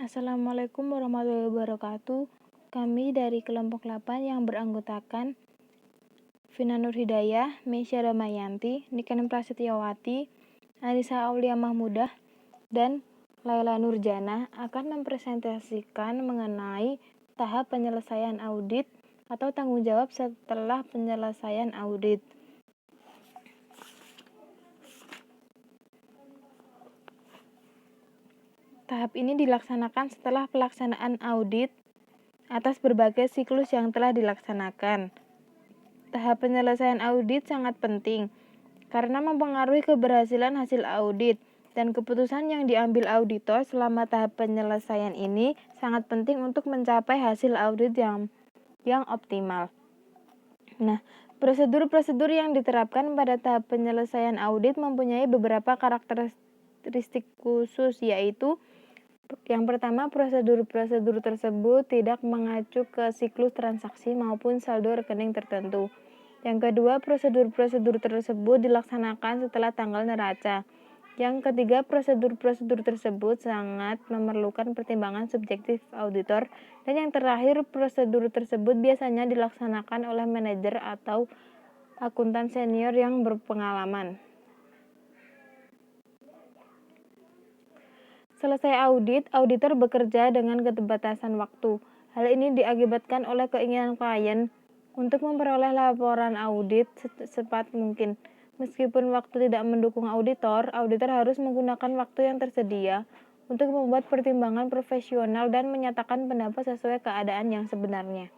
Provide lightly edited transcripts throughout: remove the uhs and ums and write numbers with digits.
Assalamualaikum warahmatullahi wabarakatuh. Kami dari kelompok 8 yang beranggotakan Vina Nurhidayah, Meisya Damayanti, Niken Prasetyawati, Anissa Aulia Mahmudah, dan Laila Nurjana akan mempresentasikan mengenai tahap penyelesaian audit atau tanggung jawab setelah penyelesaian audit. Tahap ini dilaksanakan setelah pelaksanaan audit atas berbagai siklus yang telah dilaksanakan. Tahap penyelesaian audit sangat penting karena mempengaruhi keberhasilan hasil audit, dan keputusan yang diambil auditor selama tahap penyelesaian ini sangat penting untuk mencapai hasil audit yang optimal. Nah, prosedur-prosedur yang diterapkan pada tahap penyelesaian audit mempunyai beberapa karakteristik khusus, yaitu yang pertama, prosedur-prosedur tersebut tidak mengacu ke siklus transaksi maupun saldo rekening tertentu. Yang kedua, prosedur-prosedur tersebut dilaksanakan setelah tanggal neraca. Yang ketiga, prosedur-prosedur tersebut sangat memerlukan pertimbangan subjektif auditor. Dan yang terakhir, prosedur tersebut biasanya dilaksanakan oleh manajer atau akuntan senior yang berpengalaman. Selesai audit, auditor bekerja dengan keterbatasan waktu. Hal ini diakibatkan oleh keinginan klien untuk memperoleh laporan audit secepat mungkin. Meskipun waktu tidak mendukung auditor harus menggunakan waktu yang tersedia untuk membuat pertimbangan profesional dan menyatakan pendapat sesuai keadaan yang sebenarnya.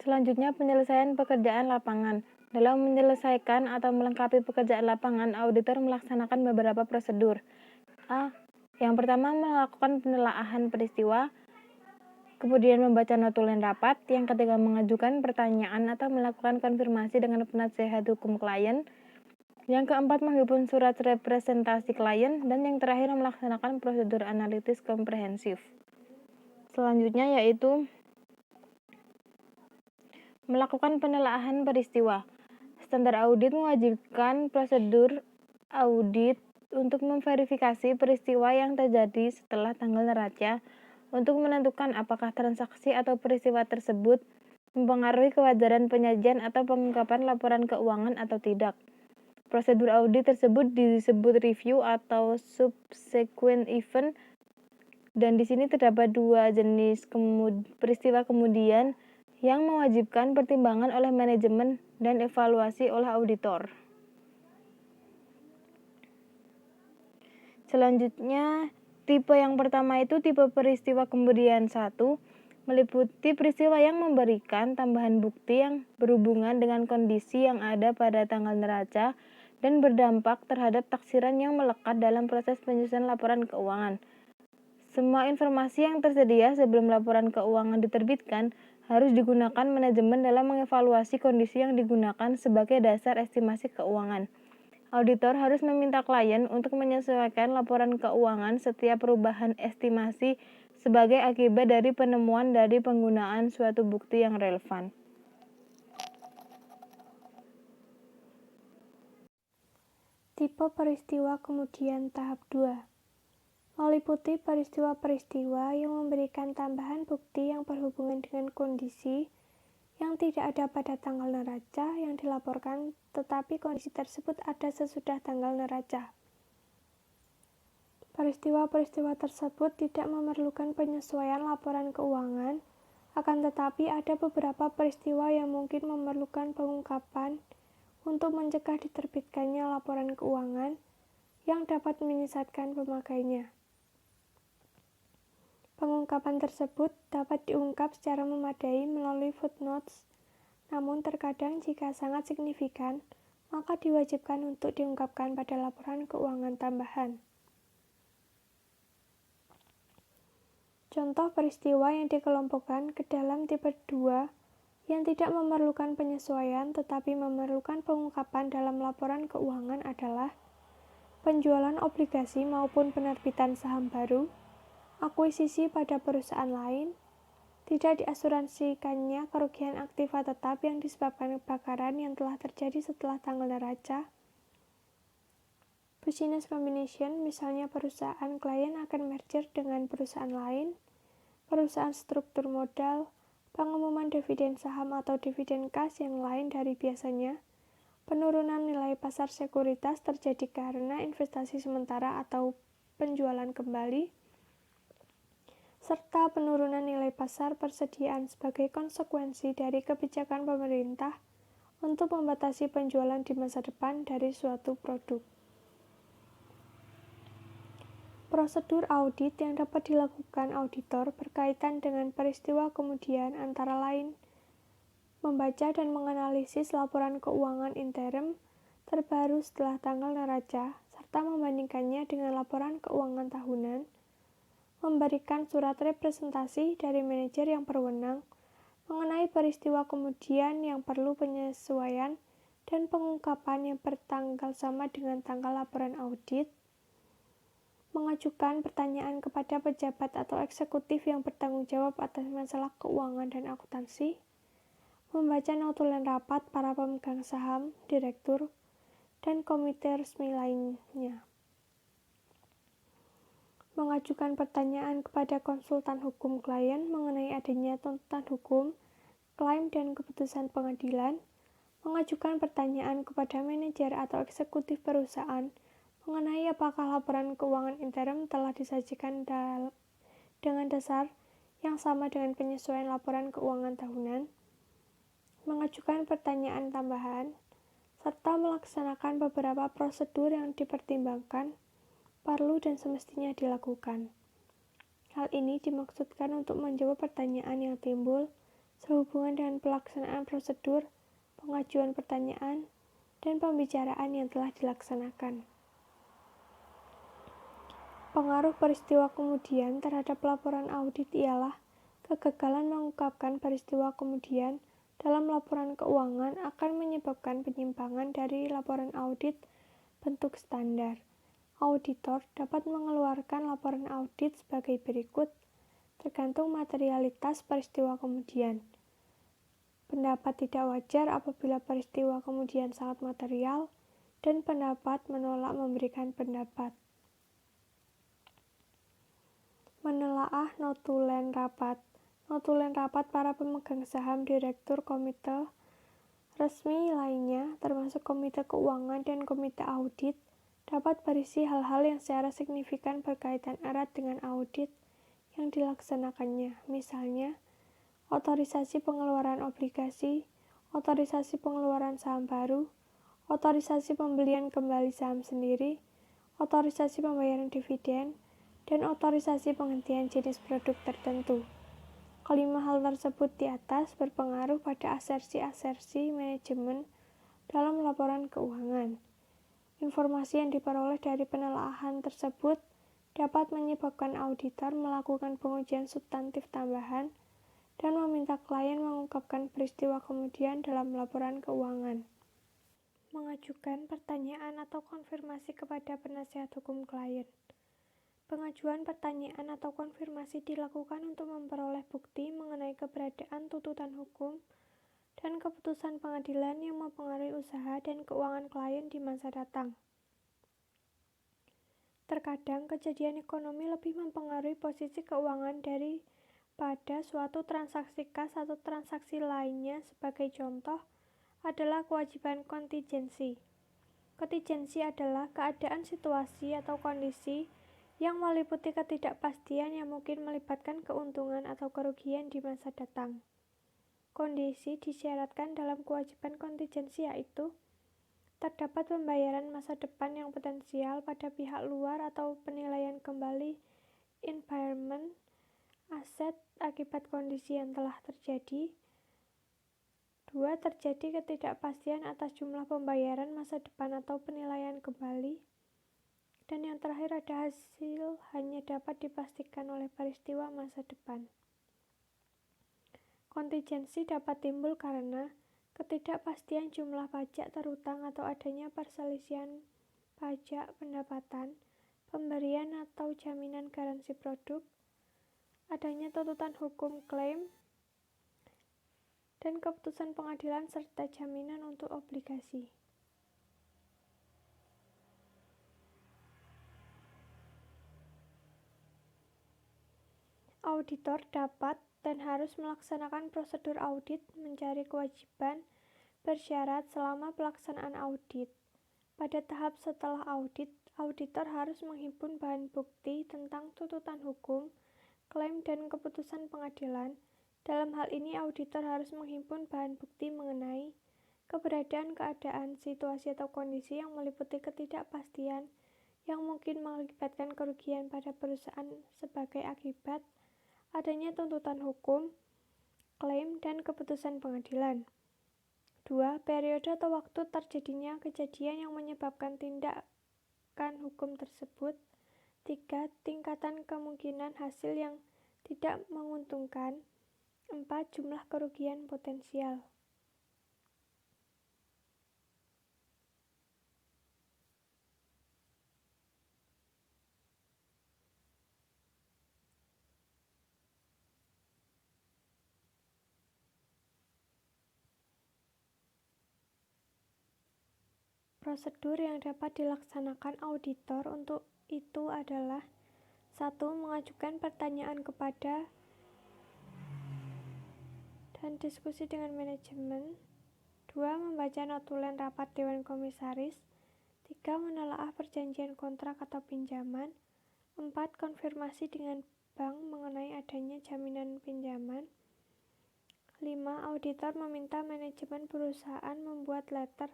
Selanjutnya, penyelesaian pekerjaan lapangan. Dalam menyelesaikan atau melengkapi pekerjaan lapangan, auditor melaksanakan beberapa prosedur. Yang pertama, melakukan penelaahan peristiwa, kemudian membaca notulen rapat. Yang ketiga, mengajukan pertanyaan atau melakukan konfirmasi dengan penasehat hukum klien. Yang keempat, menghimpun surat representasi klien. Dan yang terakhir, melaksanakan prosedur analitis komprehensif. Selanjutnya yaitu melakukan penelaahan peristiwa. Standar audit mewajibkan prosedur audit untuk memverifikasi peristiwa yang terjadi setelah tanggal neraca untuk menentukan apakah transaksi atau peristiwa tersebut mempengaruhi kewajaran penyajian atau pengungkapan laporan keuangan atau tidak. Prosedur audit tersebut disebut review atau subsequent event, dan di sini terdapat dua jenis peristiwa kemudian yang mewajibkan pertimbangan oleh manajemen dan evaluasi oleh auditor. Selanjutnya, tipe yang pertama itu tipe peristiwa kemudian 1, meliputi peristiwa yang memberikan tambahan bukti yang berhubungan dengan kondisi yang ada pada tanggal neraca dan berdampak terhadap taksiran yang melekat dalam proses penyusunan laporan keuangan. Semua informasi yang tersedia sebelum laporan keuangan diterbitkan harus digunakan manajemen dalam mengevaluasi kondisi yang digunakan sebagai dasar estimasi keuangan. Auditor harus meminta klien untuk menyesuaikan laporan keuangan setiap perubahan estimasi sebagai akibat dari penemuan dari penggunaan suatu bukti yang relevan. Tipe peristiwa kemudian tahap 2 meliputi peristiwa-peristiwa yang memberikan tambahan bukti yang berhubungan dengan kondisi yang tidak ada pada tanggal neraca yang dilaporkan, tetapi kondisi tersebut ada sesudah tanggal neraca. Peristiwa-peristiwa tersebut tidak memerlukan penyesuaian laporan keuangan, akan tetapi ada beberapa peristiwa yang mungkin memerlukan pengungkapan untuk mencegah diterbitkannya laporan keuangan yang dapat menyesatkan pemakainya. Pengungkapan tersebut dapat diungkap secara memadai melalui footnotes, namun terkadang jika sangat signifikan, maka diwajibkan untuk diungkapkan pada laporan keuangan tambahan. Contoh peristiwa yang dikelompokkan ke dalam tipe 2 Yang tidak memerlukan penyesuaian tetapi memerlukan pengungkapan dalam laporan keuangan adalah penjualan obligasi maupun penerbitan saham baru, akuisisi pada perusahaan lain, tidak diasuransikannya kerugian aktiva tetap yang disebabkan kebakaran yang telah terjadi setelah tanggal neraca, business combination, misalnya perusahaan klien akan merger dengan perusahaan lain, perusahaan struktur modal, pengumuman dividen saham atau dividen kas yang lain dari biasanya, penurunan nilai pasar sekuritas terjadi karena investasi sementara atau penjualan kembali, serta penurunan nilai pasar persediaan sebagai konsekuensi dari kebijakan pemerintah untuk membatasi penjualan di masa depan dari suatu produk. Prosedur audit yang dapat dilakukan auditor berkaitan dengan peristiwa kemudian antara lain membaca dan menganalisis laporan keuangan interim terbaru setelah tanggal neraca, serta membandingkannya dengan laporan keuangan tahunan, memberikan surat representasi dari manajer yang berwenang mengenai peristiwa kemudian yang perlu penyesuaian dan pengungkapan yang bertanggal sama dengan tanggal laporan audit, mengajukan pertanyaan kepada pejabat atau eksekutif yang bertanggung jawab atas masalah keuangan dan akuntansi, membaca notulen rapat para pemegang saham, direktur, dan komite resmi lainnya, mengajukan pertanyaan kepada konsultan hukum klien mengenai adanya tuntutan hukum, klaim dan keputusan pengadilan, mengajukan pertanyaan kepada manajer atau eksekutif perusahaan mengenai apakah laporan keuangan interim telah disajikan dengan dasar yang sama dengan penyesuaian laporan keuangan tahunan, mengajukan pertanyaan tambahan, serta melaksanakan beberapa prosedur yang dipertimbangkan perlu dan semestinya dilakukan. Hal ini dimaksudkan untuk menjawab pertanyaan yang timbul sehubungan dengan pelaksanaan prosedur, pengajuan pertanyaan, dan pembicaraan yang telah dilaksanakan. Pengaruh peristiwa kemudian terhadap laporan audit ialah kegagalan mengungkapkan peristiwa kemudian dalam laporan keuangan akan menyebabkan penyimpangan dari laporan audit bentuk standar. Auditor dapat mengeluarkan laporan audit sebagai berikut, tergantung materialitas peristiwa kemudian. Pendapat tidak wajar apabila peristiwa kemudian sangat material, dan pendapat menolak memberikan pendapat. Menelaah notulen rapat. Notulen rapat para pemegang saham, direktur, komite resmi lainnya, termasuk komite keuangan dan komite audit, dapat berisi hal-hal yang secara signifikan berkaitan erat dengan audit yang dilaksanakannya, misalnya otorisasi pengeluaran obligasi, otorisasi pengeluaran saham baru, otorisasi pembelian kembali saham sendiri, otorisasi pembayaran dividen, dan otorisasi penghentian jenis produk tertentu. Kelima hal tersebut di atas berpengaruh pada asersi-asersi manajemen dalam laporan keuangan. Informasi yang diperoleh dari penelaahan tersebut dapat menyebabkan auditor melakukan pengujian substantif tambahan dan meminta klien mengungkapkan peristiwa kemudian dalam laporan keuangan. Mengajukan pertanyaan atau konfirmasi kepada penasihat hukum klien. Pengajuan pertanyaan atau konfirmasi dilakukan untuk memperoleh bukti mengenai keberadaan tuntutan hukum dan keputusan pengadilan yang mempengaruhi usaha dan keuangan klien di masa datang. Terkadang kejadian ekonomi lebih mempengaruhi posisi keuangan daripada suatu transaksi kas atau transaksi lainnya. Sebagai contoh adalah kewajiban kontingensi. Kontingensi adalah keadaan situasi atau kondisi yang meliputi ketidakpastian yang mungkin melibatkan keuntungan atau kerugian di masa datang. Kondisi disyaratkan dalam kewajiban kontingensi yaitu terdapat pembayaran masa depan yang potensial pada pihak luar atau penilaian kembali impairment aset akibat kondisi yang telah terjadi. 2. Terjadi ketidakpastian atas jumlah pembayaran masa depan atau penilaian kembali. Dan yang terakhir ada hasil hanya dapat dipastikan oleh peristiwa masa depan. Kontingensi dapat timbul karena ketidakpastian jumlah pajak terutang atau adanya perselisihan pajak pendapatan, pemberian atau jaminan garansi produk, adanya tuntutan hukum klaim, dan keputusan pengadilan serta jaminan untuk obligasi. Auditor dapat dan harus melaksanakan prosedur audit, mencari kewajiban bersyarat selama pelaksanaan audit. Pada tahap setelah audit, auditor harus menghimpun bahan bukti tentang tuntutan hukum, klaim, dan keputusan pengadilan. Dalam hal ini, auditor harus menghimpun bahan bukti mengenai keberadaan keadaan, situasi, atau kondisi yang meliputi ketidakpastian yang mungkin mengakibatkan kerugian pada perusahaan sebagai akibat adanya tuntutan hukum, klaim, dan keputusan pengadilan. 2. Periode atau waktu terjadinya kejadian yang menyebabkan tindakan hukum tersebut. 3. Tingkatan kemungkinan hasil yang tidak menguntungkan. 4. Jumlah kerugian potensial. Prosedur yang dapat dilaksanakan auditor untuk itu adalah 1. Mengajukan pertanyaan kepada dan diskusi dengan manajemen. 2. Membaca notulen rapat Dewan Komisaris. 3. Menelaah perjanjian kontrak atau pinjaman. 4. Konfirmasi dengan bank mengenai adanya jaminan pinjaman. 5. Auditor meminta manajemen perusahaan membuat letter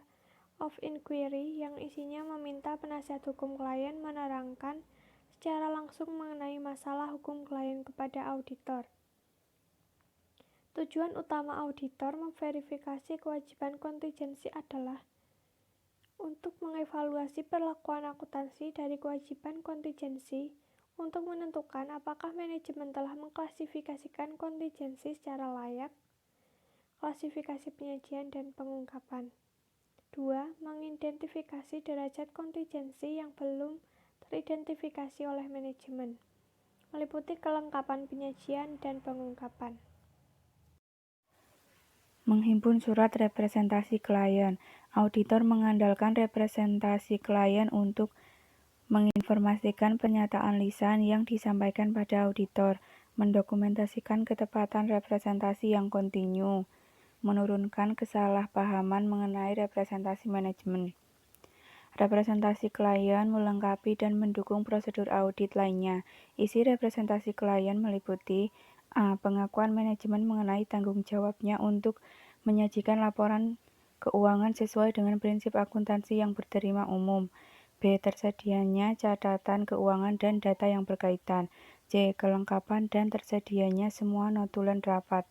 of inquiry yang isinya meminta penasihat hukum klien menerangkan secara langsung mengenai masalah hukum klien kepada auditor. Tujuan utama auditor memverifikasi kewajiban kontingensi adalah untuk mengevaluasi perlakuan akuntansi dari kewajiban kontingensi untuk menentukan apakah manajemen telah mengklasifikasikan kontingensi secara layak, klasifikasi penyajian dan pengungkapan. 2. Mengidentifikasi derajat kontingensi yang belum teridentifikasi oleh manajemen, meliputi kelengkapan penyajian dan pengungkapan. Menghimpun surat representasi klien. Auditor mengandalkan representasi klien untuk menginformasikan pernyataan lisan yang disampaikan pada auditor, mendokumentasikan ketepatan representasi yang kontinu, menurunkan kesalahpahaman mengenai representasi manajemen. Representasi klien melengkapi dan mendukung prosedur audit lainnya. Isi representasi klien meliputi A. Pengakuan manajemen mengenai tanggung jawabnya untuk menyajikan laporan keuangan sesuai dengan prinsip akuntansi yang berterima umum. B. Tersedianya catatan keuangan dan data yang berkaitan. C. Kelengkapan dan tersedianya semua notulen rapat.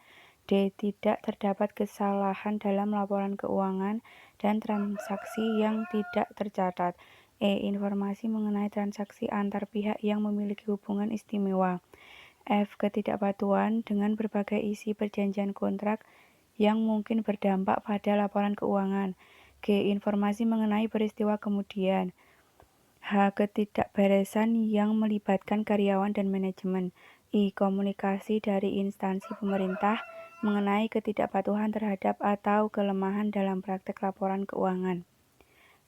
D. Tidak terdapat kesalahan dalam laporan keuangan dan transaksi yang tidak tercatat. E. Informasi mengenai transaksi antar pihak yang memiliki hubungan istimewa. F. Ketidakpatuhan dengan berbagai isi perjanjian kontrak yang mungkin berdampak pada laporan keuangan. G. Informasi mengenai peristiwa kemudian. H. Ketidakberesan yang melibatkan karyawan dan manajemen. I. Komunikasi dari instansi pemerintah mengenai ketidakpatuhan terhadap atau kelemahan dalam praktek laporan keuangan.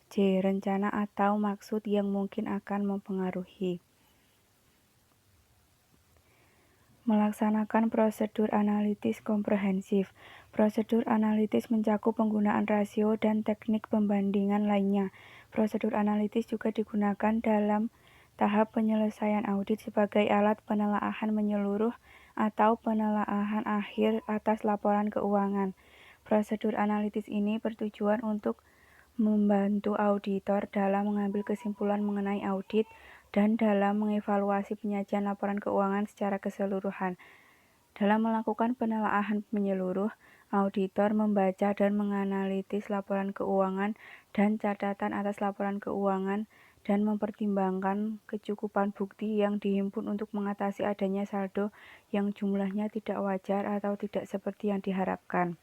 J. Rencana atau maksud yang mungkin akan mempengaruhi. Melaksanakan prosedur analitis komprehensif. Prosedur analitis mencakup penggunaan rasio dan teknik pembandingan lainnya. Prosedur analitis juga digunakan dalam tahap penyelesaian audit sebagai alat penelaahan menyeluruh atau penelaahan akhir atas laporan keuangan. Prosedur analitis ini bertujuan untuk membantu auditor dalam mengambil kesimpulan mengenai audit dan dalam mengevaluasi penyajian laporan keuangan secara keseluruhan. Dalam melakukan penelaahan menyeluruh, auditor membaca dan menganalisis laporan keuangan dan catatan atas laporan keuangan dan mempertimbangkan kecukupan bukti yang dihimpun untuk mengatasi adanya saldo yang jumlahnya tidak wajar atau tidak seperti yang diharapkan.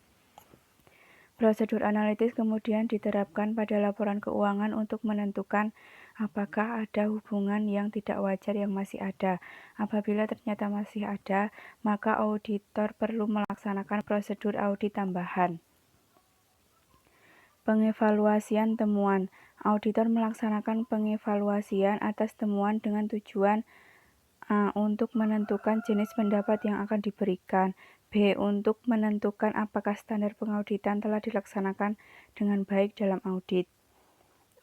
Prosedur analitis kemudian diterapkan pada laporan keuangan untuk menentukan apakah ada hubungan yang tidak wajar yang masih ada. Apabila ternyata masih ada, maka auditor perlu melaksanakan prosedur audit tambahan. Pengevaluasian temuan. Auditor melaksanakan pengevaluasian atas temuan dengan tujuan A. Untuk menentukan jenis pendapat yang akan diberikan. B. Untuk menentukan apakah standar pengauditan telah dilaksanakan dengan baik dalam audit.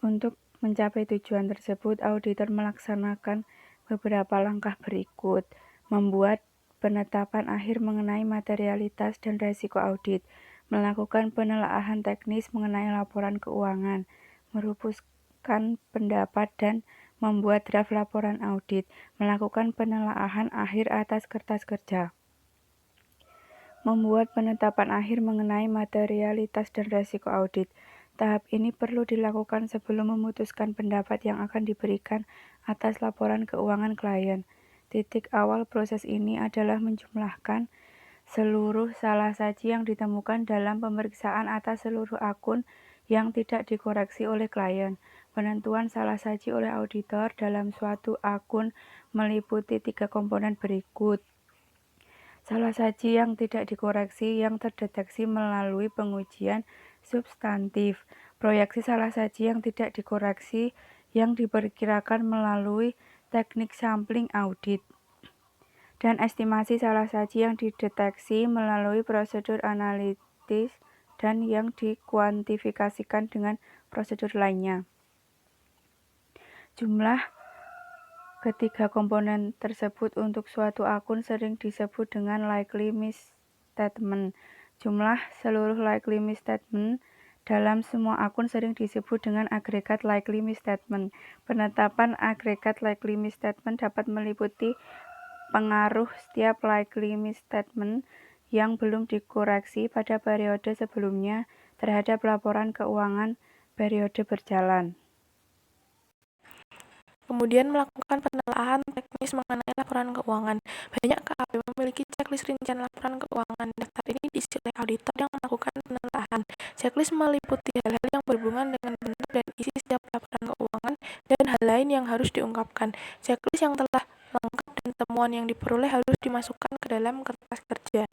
Untuk mencapai tujuan tersebut, auditor melaksanakan beberapa langkah berikut. Membuat penetapan akhir mengenai materialitas dan risiko audit, melakukan penelaahan teknis mengenai laporan keuangan, merumuskan pendapat dan membuat draft laporan audit, melakukan penelaahan akhir atas kertas kerja. Membuat penetapan akhir mengenai materialitas dan risiko audit. Tahap ini perlu dilakukan sebelum memutuskan pendapat yang akan diberikan atas laporan keuangan klien. Titik awal proses ini adalah menjumlahkan seluruh salah saji yang ditemukan dalam pemeriksaan atas seluruh akun yang tidak dikoreksi oleh klien. Penentuan salah saji oleh auditor dalam suatu akun meliputi 3 komponen berikut. Salah saji yang tidak dikoreksi yang terdeteksi melalui pengujian substantif. Proyeksi salah saji yang tidak dikoreksi yang diperkirakan melalui teknik sampling audit. Dan estimasi salah saji yang dideteksi melalui prosedur analitis dan yang dikuantifikasikan dengan prosedur lainnya. Jumlah ketiga komponen tersebut untuk suatu akun sering disebut dengan likely misstatement. Jumlah seluruh likely misstatement dalam semua akun sering disebut dengan agregat likely misstatement. Penetapan agregat likely misstatement dapat meliputi pengaruh setiap likely misstatement yang belum dikoreksi pada periode sebelumnya terhadap laporan keuangan periode berjalan. Kemudian melakukan penelaahan teknis mengenai laporan keuangan. Banyak KAP memiliki checklist rincian laporan keuangan. Daftar ini diisi oleh auditor yang melakukan penelaahan. Checklist meliputi hal-hal yang berhubungan dengan bentuk dan isi setiap laporan keuangan dan hal lain yang harus diungkapkan. Checklist yang telah lengkap dan temuan yang diperoleh harus dimasukkan ke dalam kertas kerja.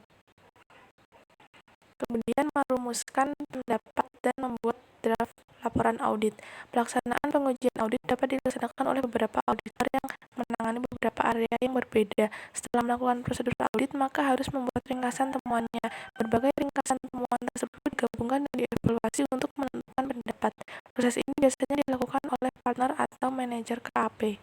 Kemudian merumuskan pendapat dan membuat draft laporan audit. Pelaksanaan pengujian audit dapat dilaksanakan oleh beberapa auditor yang menangani beberapa area yang berbeda. Setelah melakukan prosedur audit, maka harus membuat ringkasan temuannya. Berbagai ringkasan temuan tersebut digabungkan dan dievaluasi untuk menentukan pendapat. Proses ini biasanya dilakukan oleh partner atau manajer KAP.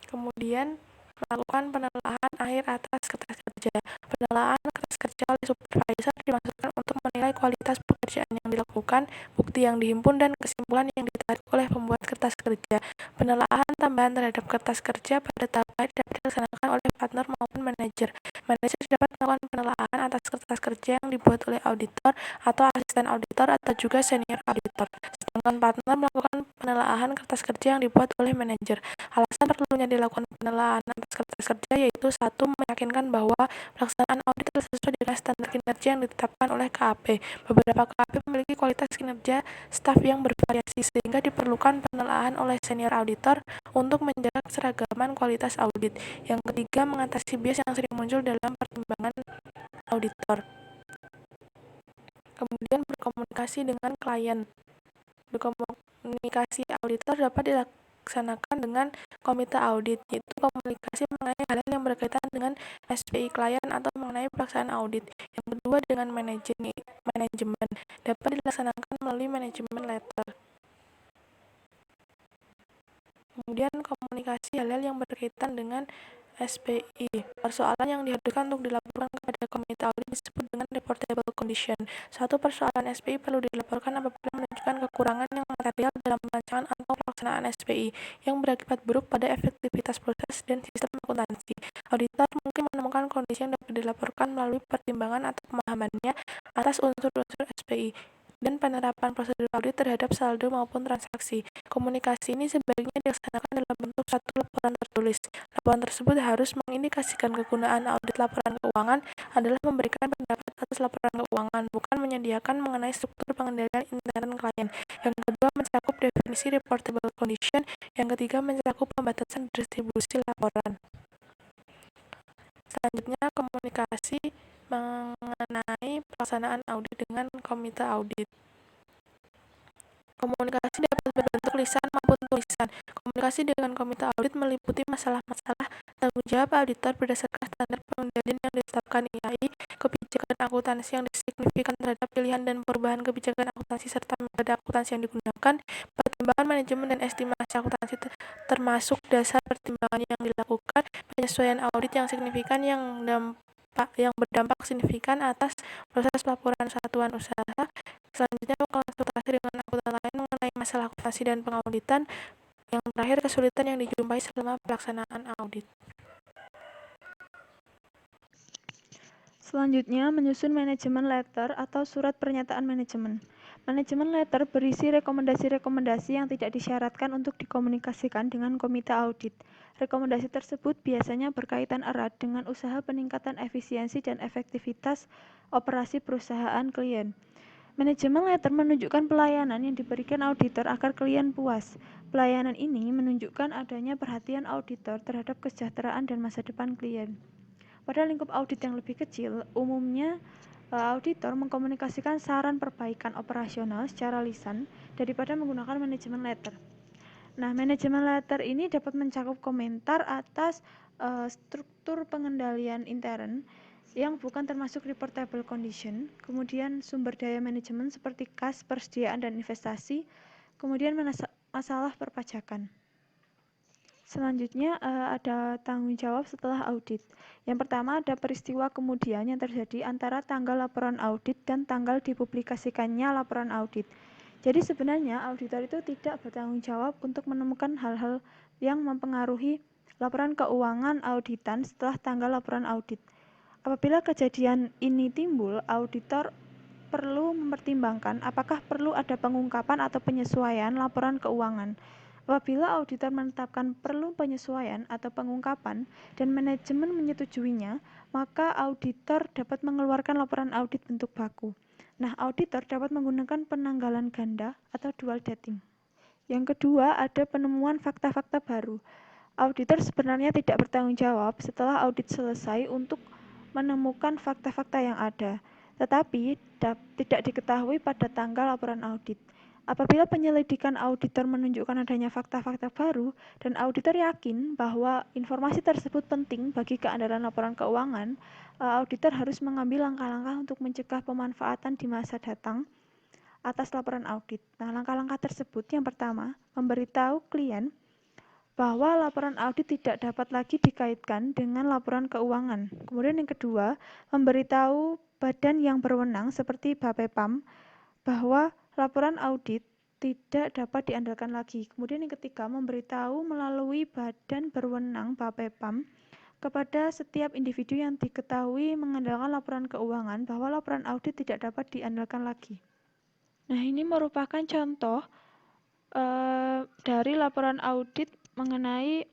Kemudian melakukan penelaahan akhir atas kertas kerja. Penelaahan kertas kerja oleh supervisor dimaksudkan untuk menilai kualitas pekerjaan yang dilakukan, bukti yang dihimpun, dan kesimpulan yang ditarik oleh pembuat kertas kerja. Penelaahan tambahan terhadap kertas kerja pada tahap akhir dapat dilaksanakan oleh partner maupun manajer. Manajer dapat melakukan penelaahan atas kertas kerja yang dibuat oleh auditor atau asisten auditor atau juga senior auditor. Sedangkan partner melakukan penelaahan kertas kerja yang dibuat oleh manajer. Alasan perlunya dilakukan penelaahan atas kertas kerja yaitu 1. Meyakinkan bahwa pelaksanaan audit telah sesuai dengan standar kinerja yang ditetapkan oleh KAP. Beberapa KAP memiliki kualitas kinerja staf yang bervariasi sehingga diperlukan penelaahan oleh senior auditor untuk menjaga keseragaman kualitas audit. Yang ketiga, mengatasi bias yang sering muncul dalam pertimbangan auditor. Kemudian berkomunikasi dengan klien. Berkomunikasi auditor dapat dilaksanakan dengan komite audit, yaitu komunikasi mengenai hal-hal yang berkaitan dengan SPI klien atau mengenai pelaksanaan audit. Yang kedua, dengan manajemen dapat dilaksanakan melalui manajemen letter. Kemudian komunikasi hal-hal yang berkaitan dengan SPI. Persoalan yang dihadirkan untuk dilaporkan kepada komite audit disebut dengan reportable condition. Suatu persoalan SPI perlu dilaporkan apabila menunjukkan kekurangan yang material dalam perancangan atau pelaksanaan SPI yang berakibat buruk pada efektivitas proses dan sistem akuntansi. Auditor mungkin menemukan kondisi yang dapat dilaporkan melalui pertimbangan atau pemahamannya atas unsur-unsur SPI. dan penerapan prosedur audit terhadap saldo maupun transaksi. Komunikasi ini sebaiknya dilaksanakan dalam bentuk satu laporan tertulis. Laporan tersebut harus mengindikasikan kegunaan audit laporan keuangan adalah memberikan pendapat atas laporan keuangan, bukan menyediakan mengenai struktur pengendalian intern klien. Yang kedua, mencakup definisi reportable condition. Yang ketiga, mencakup pembatasan distribusi laporan. Selanjutnya, komunikasi mengenai pelaksanaan audit dengan komite audit. Komunikasi dapat berbentuk lisan maupun tulisan. Komunikasi dengan komite audit meliputi masalah-masalah tanggung jawab auditor berdasarkan standar pengendalian yang ditetapkan IAI, kebijakan akuntansi yang signifikan terhadap pilihan dan perubahan kebijakan akuntansi serta metode akuntansi yang digunakan, pertimbangan manajemen dan estimasi akuntansi termasuk dasar pertimbangan yang dilakukan, penyesuaian audit yang signifikan yang berdampak signifikan atas proses laporan satuan usaha. Selanjutnya, konsultasi dengan akuntan lain mengenai masalah akuntansi dan pengauditan. Yang terakhir, kesulitan yang dijumpai selama pelaksanaan audit. Selanjutnya, menyusun manajemen letter atau surat pernyataan manajemen. Manajemen letter berisi rekomendasi-rekomendasi yang tidak disyaratkan untuk dikomunikasikan dengan komite audit. Rekomendasi tersebut biasanya berkaitan erat dengan usaha peningkatan efisiensi dan efektivitas operasi perusahaan klien. Manajemen letter menunjukkan pelayanan yang diberikan auditor agar klien puas. Pelayanan ini menunjukkan adanya perhatian auditor terhadap kesejahteraan dan masa depan klien. Pada lingkup audit yang lebih kecil, umumnya auditor mengkomunikasikan saran perbaikan operasional secara lisan daripada menggunakan manajemen letter. Nah, manajemen letter ini dapat mencakup komentar atas struktur pengendalian intern yang bukan termasuk reportable condition, kemudian sumber daya manajemen seperti kas, persediaan, dan investasi, kemudian masalah perpajakan. Selanjutnya ada tanggung jawab setelah audit. Yang pertama ada peristiwa kemudian yang terjadi antara tanggal laporan audit dan tanggal dipublikasikannya laporan audit. Jadi sebenarnya auditor itu tidak bertanggung jawab untuk menemukan hal-hal yang mempengaruhi laporan keuangan auditan setelah tanggal laporan audit. Apabila kejadian ini timbul, auditor perlu mempertimbangkan apakah perlu ada pengungkapan atau penyesuaian laporan keuangan. Apabila auditor menetapkan perlu penyesuaian atau pengungkapan dan manajemen menyetujuinya, maka auditor dapat mengeluarkan laporan audit bentuk baku. Nah, auditor dapat menggunakan penanggalan ganda atau dual dating. Yang kedua, ada penemuan fakta-fakta baru. Auditor sebenarnya tidak bertanggung jawab setelah audit selesai untuk menemukan fakta-fakta yang ada, tetapi tidak diketahui pada tanggal laporan audit. Apabila penyelidikan auditor menunjukkan adanya fakta-fakta baru dan auditor yakin bahwa informasi tersebut penting bagi keandalan laporan keuangan, auditor harus mengambil langkah-langkah untuk mencegah pemanfaatan di masa datang atas laporan audit. Nah, langkah-langkah tersebut yang pertama, memberitahu klien bahwa laporan audit tidak dapat lagi dikaitkan dengan laporan keuangan. Kemudian yang kedua, memberitahu badan yang berwenang seperti Bapepam bahwa laporan audit tidak dapat diandalkan lagi. Kemudian yang ketiga, memberitahu melalui badan berwenang Bapepam kepada setiap individu yang diketahui mengandalkan laporan keuangan bahwa laporan audit tidak dapat diandalkan lagi. Nah, ini merupakan contoh dari laporan audit mengenai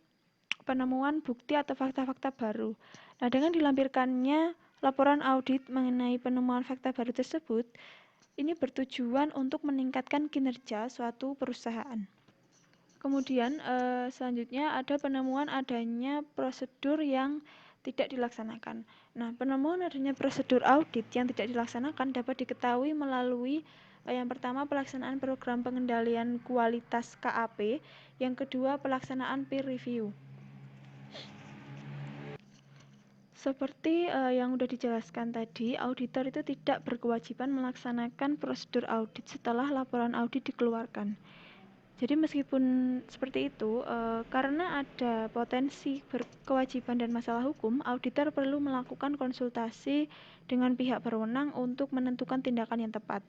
penemuan bukti atau fakta-fakta baru. Nah, dengan dilampirkannya laporan audit mengenai penemuan fakta baru tersebut, ini bertujuan untuk meningkatkan kinerja suatu perusahaan. Kemudian selanjutnya ada penemuan adanya prosedur yang tidak dilaksanakan. Nah, penemuan adanya prosedur audit yang tidak dilaksanakan dapat diketahui melalui yang pertama pelaksanaan program pengendalian kualitas KAP, yang kedua pelaksanaan peer review. Seperti yang sudah dijelaskan tadi, auditor itu tidak berkewajiban melaksanakan prosedur audit setelah laporan audit dikeluarkan. Jadi meskipun seperti itu, karena ada potensi berkewajiban dan masalah hukum, auditor perlu melakukan konsultasi dengan pihak berwenang untuk menentukan tindakan yang tepat.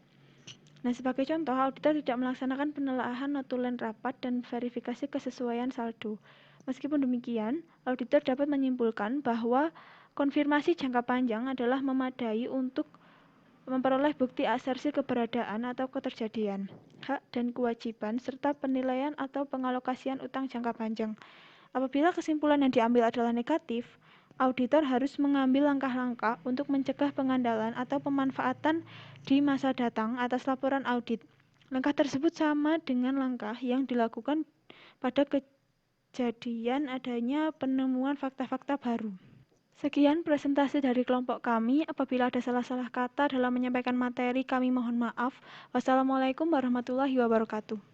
Nah, sebagai contoh, auditor tidak melaksanakan penelaahan notulen rapat dan verifikasi kesesuaian saldo. Meskipun demikian, auditor dapat menyimpulkan bahwa konfirmasi jangka panjang adalah memadai untuk memperoleh bukti asersi keberadaan atau keterjadian, hak dan kewajiban, serta penilaian atau pengalokasian utang jangka panjang. Apabila kesimpulan yang diambil adalah negatif, auditor harus mengambil langkah-langkah untuk mencegah pengandalan atau pemanfaatan di masa datang atas laporan audit. Langkah tersebut sama dengan langkah yang dilakukan pada kejadian adanya penemuan fakta-fakta baru. Sekian presentasi dari kelompok kami. Apabila ada salah-salah kata dalam menyampaikan materi, kami mohon maaf. Wassalamualaikum warahmatullahi wabarakatuh.